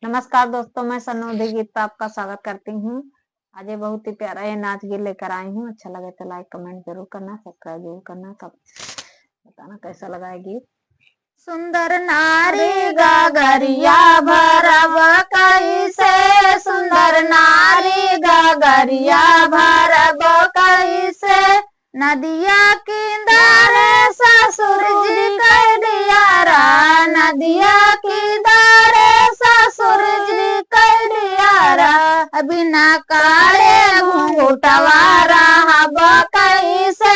नमस्कार दोस्तों, मैं सनोधी गीत पर आपका स्वागत करती हूँ। आज ये बहुत ही प्यारा ये नाच गीत लेकर आई हूँ। अच्छा लगे तो लाइक कमेंट जरूर करना, सब्सक्राइब जरूर करना। सब बताना कैसा लगा है गीत। सुंदर नारी गगरिया भरब कैसे, सुंदर नारी गगरिया भरब कैसे, नदिया किनारे ससुर जी कह दिया रा, नदिया किनारे ससुर जी कह दिया रा, बिना काले घूंघटवा रहब कैसे,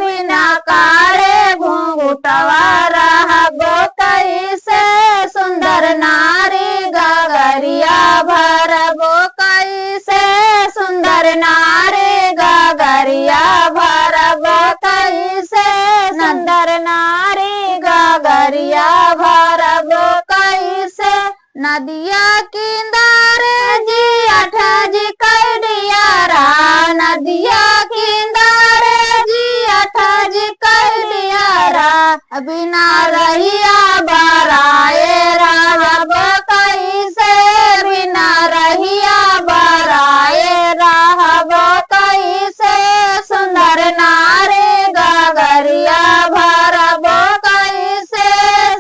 बिना काले घूंघटवा रहब कैसे, सुंदर नारी गगरिया भरब कैसे, सुंदर नारी गगरिया भरब कैसे, सुंदर नारी गगरिया भरब कैसे, नदिया किनारे जी अठ जी कह दिया रा, नदिया किनारे जी अठ जी कह दिया रा, बिना रहिया बराए रहब कैसे, बिना रहिया बराए रहब कैसे, सुंदर नारी गगरिया भरब कैसे,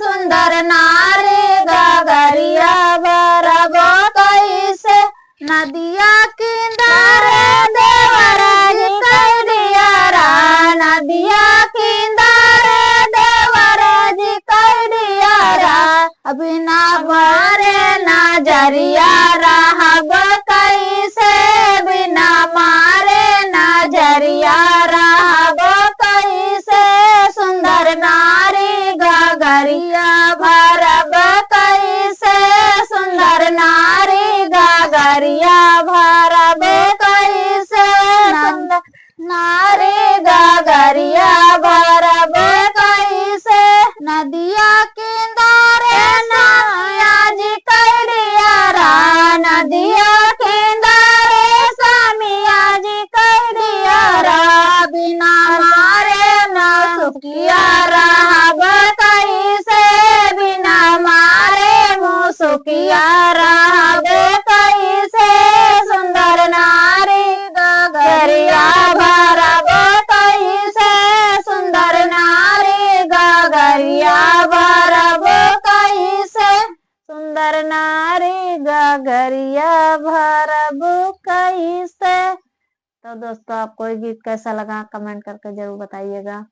सुंदर नारी गगरिया भरब कैसे, नदिया किनारे देवर जी कह दिया रा, नदिया किनारे देवर जी कह दिया रा, बिना मारे नजरिया रहब कैसे, बिना मारे नजरिया रहब कैसे, सुंदर नारी गगरिया भरब कैसे, सुंदर नारी गगरिया भरब कैसे, सुंदर नारी गगरिया भरब कैसे, नदिया किनारे सामिया जी कह दिया रा, नदिया किनारे सामिया जी कह दिया रा, बिना मारे न सुखिया रहब कैसे, बिना मारे मुँह सुखिया रहब कैसे, सुंदर नारी गगरिया भरब कैसे, सुंदर नारी गगरिया भरब कैसे, सुंदर नारी गगरिया भरब कैसे। तो दोस्तों, आपको ये गीत कैसा लगा कमेंट करके जरूर बताइएगा।